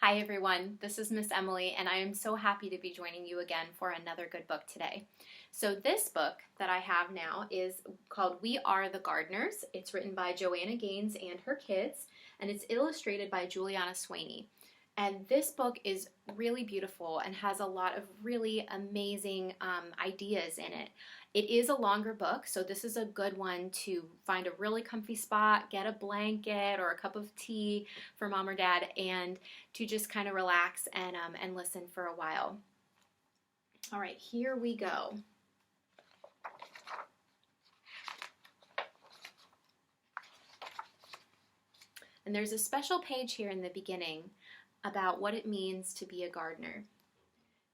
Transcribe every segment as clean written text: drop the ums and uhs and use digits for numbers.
Hi everyone, this is Miss Emily and I am so happy to be joining you again for another good book today. So this book that I have now is called We Are the Gardeners. It's written by Joanna and her kids and it's illustrated by Julianna Swaney. And this book is really beautiful and has a lot of really amazing ideas in it. It is a longer book, so this is a good one to find a really comfy spot, get a blanket or a cup of tea for mom or dad, and to just kind of relax and listen for a while. All right, here we go. And there's a special page here in the beginning about what it means to be a gardener.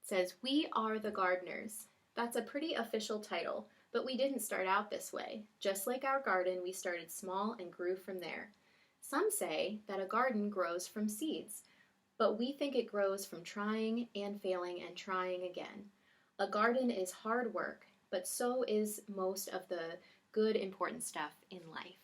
It says, "We are the gardeners." That's a pretty official title, but we didn't start out this way. Just like our garden, we started small and grew from there. Some say that a garden grows from seeds, but we think it grows from trying and failing and trying again. A garden is hard work, but so is most of the good, important stuff in life.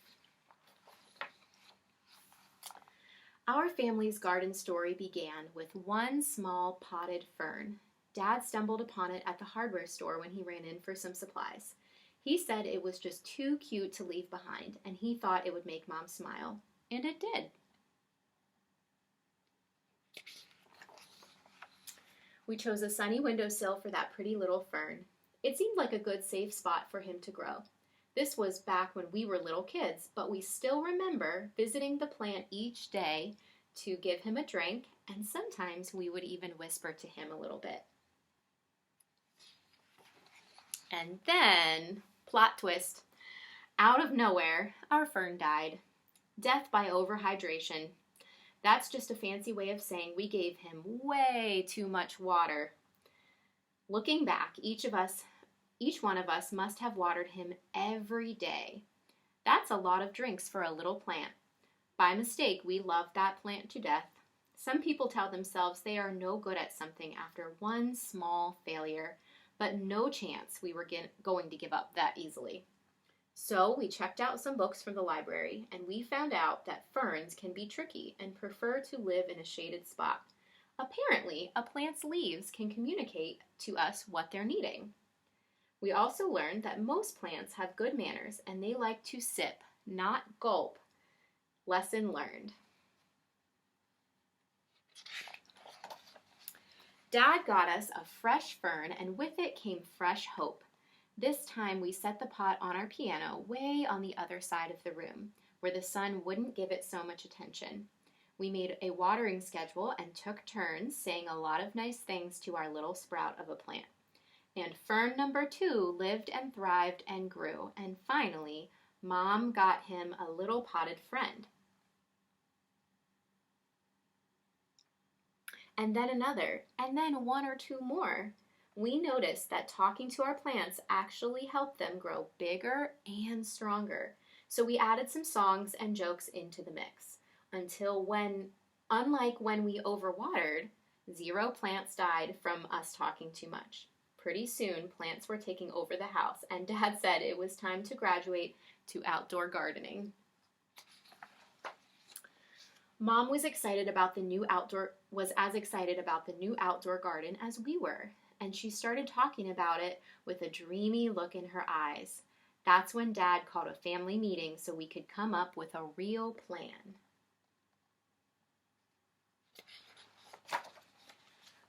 Our family's garden story began with one small potted fern. Dad stumbled upon it at the hardware store when he ran in for some supplies. He said it was just too cute to leave behind, and he thought it would make Mom smile. And it did. We chose a sunny windowsill for that pretty little fern. It seemed like a good, safe spot for him to grow. This was back when we were little kids, but we still remember visiting the plant each day to give him a drink, and sometimes we would even whisper to him a little bit. And then, plot twist, out of nowhere, our fern died. Death by overhydration. That's just a fancy way of saying we gave him way too much water. Looking back, each one of us must have watered him every day. That's a lot of drinks for a little plant. By mistake, we loved that plant to death. Some people tell themselves they are no good at something after one small failure, but no chance we were going to give up that easily. So we checked out some books from the library, and we found out that ferns can be tricky and prefer to live in a shaded spot. Apparently, a plant's leaves can communicate to us what they're needing. We also learned that most plants have good manners, and they like to sip, not gulp. Lesson learned. Dad got us a fresh fern, and with it came fresh hope. This time we set the pot on our piano way on the other side of the room, where the sun wouldn't give it so much attention. We made a watering schedule and took turns saying a lot of nice things to our little sprout of a plant. And fern number 2 lived and thrived and grew, and finally, Mom got him a little potted friend. And then another, and then 1 or 2 more. We noticed that talking to our plants actually helped them grow bigger and stronger. So we added some songs and jokes into the mix, until unlike when we overwatered, 0 plants died from us talking too much. Pretty soon, plants were taking over the house, and Dad said it was time to graduate to outdoor gardening. Mom was as excited about the new outdoor garden as we were, and she started talking about it with a dreamy look in her eyes. That's when Dad called a family meeting so we could come up with a real plan.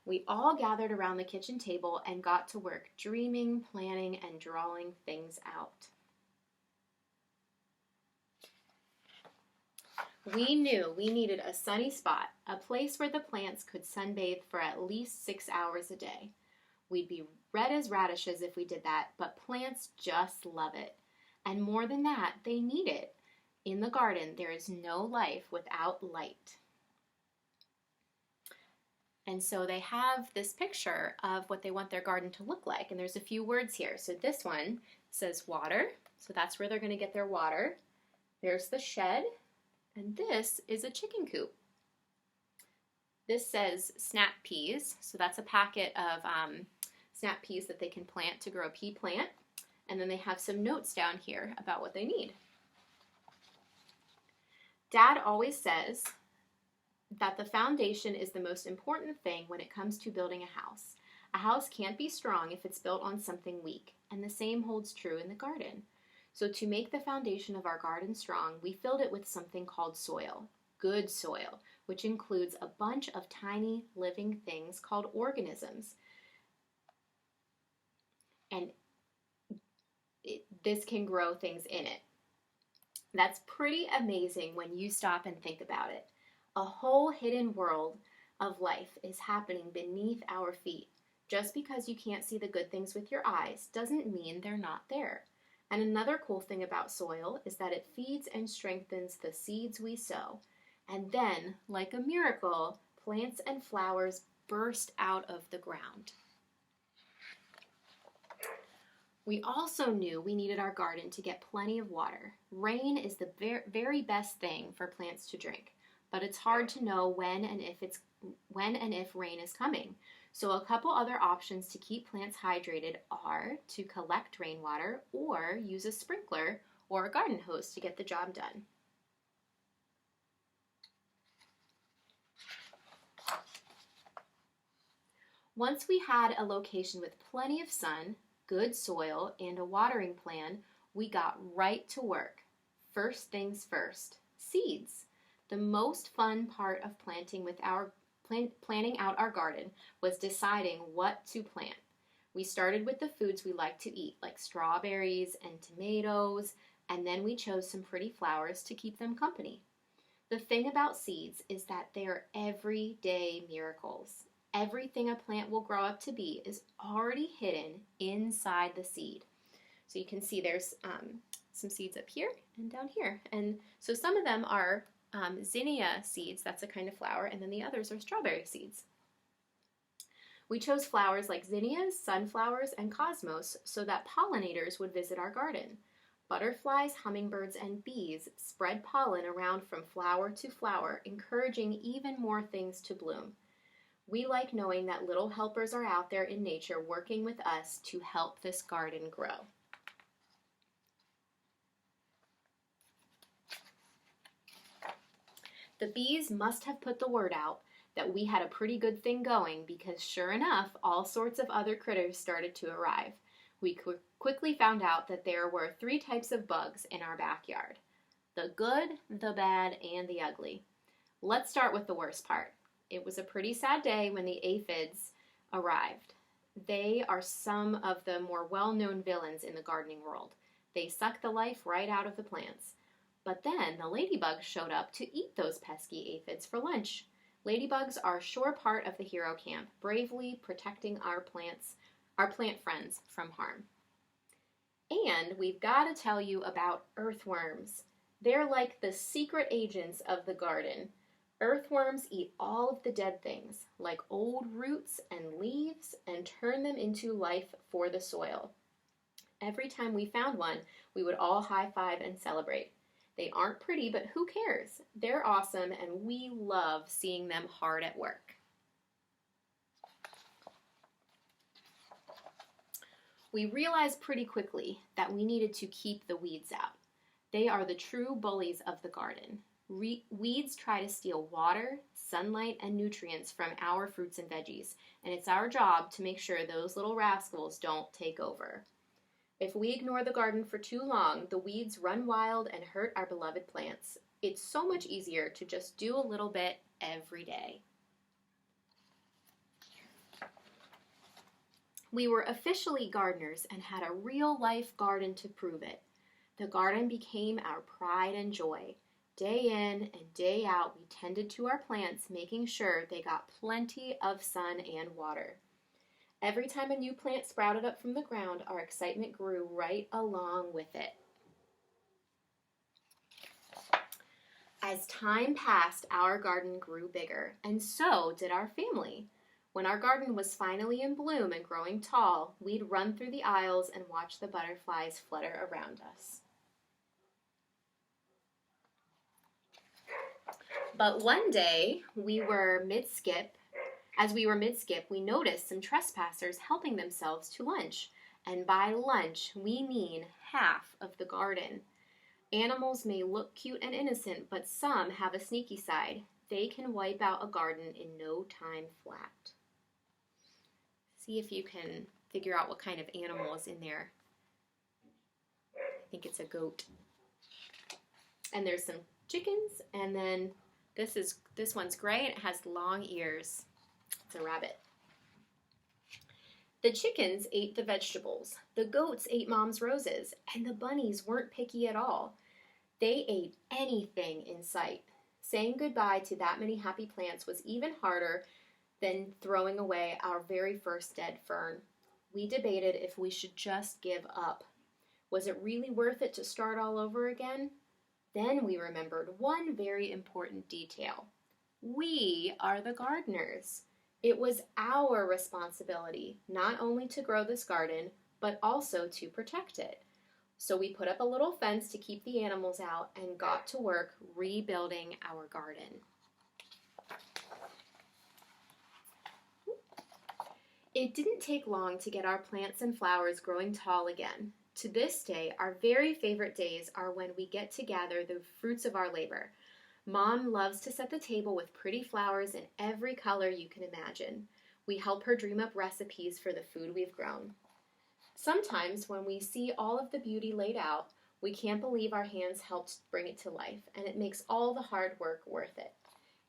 We all gathered around the kitchen table and got to work dreaming, planning, and drawing things out. We knew we needed a sunny spot, a place where the plants could sunbathe for at least 6 hours a day. We'd be red as radishes if we did that, but plants just love it. And more than that, they need it. In the garden, there is no life without light. And so they have this picture of what they want their garden to look like, and there's a few words here. So this one says water, so that's where they're going to get their water. There's the shed. And this is a chicken coop. This says snap peas, so that's a packet of snap peas that they can plant to grow a pea plant. And then they have some notes down here about what they need. Dad always says that the foundation is the most important thing when it comes to building a house. A house can't be strong if it's built on something weak, and the same holds true in the garden. So to make the foundation of our garden strong, we filled it with something called soil, good soil, which includes a bunch of tiny living things called organisms. And this can grow things in it. That's pretty amazing when you stop and think about it. A whole hidden world of life is happening beneath our feet. Just because you can't see the good things with your eyes doesn't mean they're not there. And another cool thing about soil is that it feeds and strengthens the seeds we sow. And then, like a miracle, plants and flowers burst out of the ground. We also knew we needed our garden to get plenty of water. Rain is the very best thing for plants to drink, but it's hard to know when and if rain is coming. So a couple other options to keep plants hydrated are to collect rainwater or use a sprinkler or a garden hose to get the job done. Once we had a location with plenty of sun, good soil, and a watering plan, we got right to work. First things first, seeds. The most fun part of planning out our garden was deciding what to plant. We started with the foods we like to eat, like strawberries and tomatoes, and then we chose some pretty flowers to keep them company. The thing about seeds is that they are everyday miracles. Everything a plant will grow up to be is already hidden inside the seed. So you can see there's some seeds up here and down here. And so some of them are zinnia seeds, that's a kind of flower, and then the others are strawberry seeds. We chose flowers like zinnias, sunflowers, and cosmos so that pollinators would visit our garden. Butterflies, hummingbirds, and bees spread pollen around from flower to flower, encouraging even more things to bloom. We like knowing that little helpers are out there in nature working with us to help this garden grow. The bees must have put the word out that we had a pretty good thing going because sure enough, all sorts of other critters started to arrive. We quickly found out that there were 3 types of bugs in our backyard: the good, the bad, and the ugly. Let's start with the worst part. It was a pretty sad day when the aphids arrived. They are some of the more well-known villains in the gardening world. They suck the life right out of the plants. But then the ladybugs showed up to eat those pesky aphids for lunch. Ladybugs are a sure part of the hero camp, bravely protecting our plant friends from harm. And we've got to tell you about earthworms. They're like the secret agents of the garden. Earthworms eat all of the dead things, like old roots and leaves, and turn them into life for the soil. Every time we found one, we would all high-five and celebrate. They aren't pretty, but who cares? They're awesome, and we love seeing them hard at work. We realized pretty quickly that we needed to keep the weeds out. They are the true bullies of the garden. Weeds try to steal water, sunlight, and nutrients from our fruits and veggies, and it's our job to make sure those little rascals don't take over. If we ignore the garden for too long, the weeds run wild and hurt our beloved plants. It's so much easier to just do a little bit every day. We were officially gardeners and had a real-life garden to prove it. The garden became our pride and joy. Day in and day out, we tended to our plants, making sure they got plenty of sun and water. Every time a new plant sprouted up from the ground, our excitement grew right along with it. As time passed, our garden grew bigger, and so did our family. When our garden was finally in bloom and growing tall, we'd run through the aisles and watch the butterflies flutter around us. But one day, as we were mid-skip, we noticed some trespassers helping themselves to lunch. And by lunch, we mean half of the garden. Animals may look cute and innocent, but some have a sneaky side. They can wipe out a garden in no time flat. See if you can figure out what kind of animal is in there. I think it's a goat. And there's some chickens, and then this one's gray and it has long ears. It's a rabbit. The chickens ate the vegetables, the goats ate Mom's roses, and the bunnies weren't picky at all. They ate anything in sight. Saying goodbye to that many happy plants was even harder than throwing away our very first dead fern. We debated if we should just give up. Was it really worth it to start all over again? Then we remembered one very important detail. We are the gardeners. It was our responsibility not only to grow this garden, but also to protect it. So we put up a little fence to keep the animals out and got to work rebuilding our garden. It didn't take long to get our plants and flowers growing tall again. To this day, our very favorite days are when we get to gather the fruits of our labor. Mom loves to set the table with pretty flowers in every color you can imagine. We help her dream up recipes for the food we've grown. Sometimes when we see all of the beauty laid out, we can't believe our hands helped bring it to life, and it makes all the hard work worth it.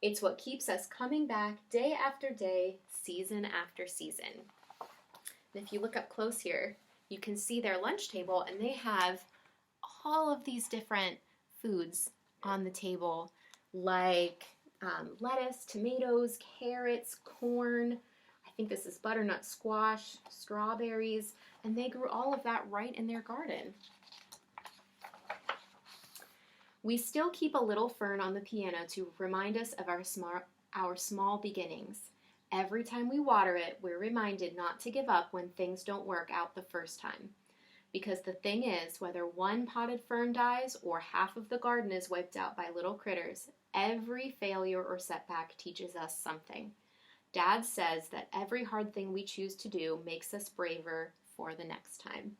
It's what keeps us coming back day after day, season after season. And if you look up close here, you can see their lunch table, and they have all of these different foods on the table, like lettuce, tomatoes, carrots, corn. I think this is butternut squash, strawberries, and they grew all of that right in their garden. We still keep a little fern on the piano to remind us of our small beginnings. Every time we water it, we're reminded not to give up when things don't work out the first time. Because the thing is, whether one potted fern dies or half of the garden is wiped out by little critters, every failure or setback teaches us something. Dad says that every hard thing we choose to do makes us braver for the next time.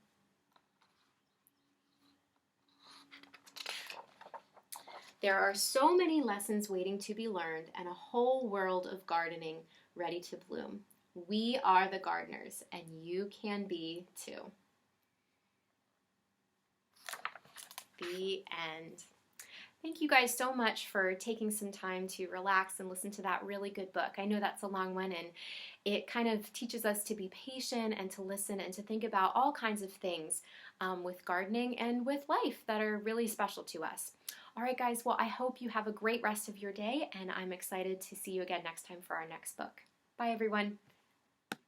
There are so many lessons waiting to be learned and a whole world of gardening ready to bloom. We are the gardeners, and you can be too. The end. Thank you guys so much for taking some time to relax and listen to that really good book. I know that's a long one, and it kind of teaches us to be patient and to listen and to think about all kinds of things with gardening and with life that are really special to us. All right, guys, well, I hope you have a great rest of your day, and I'm excited to see you again next time for our next book. Bye, everyone.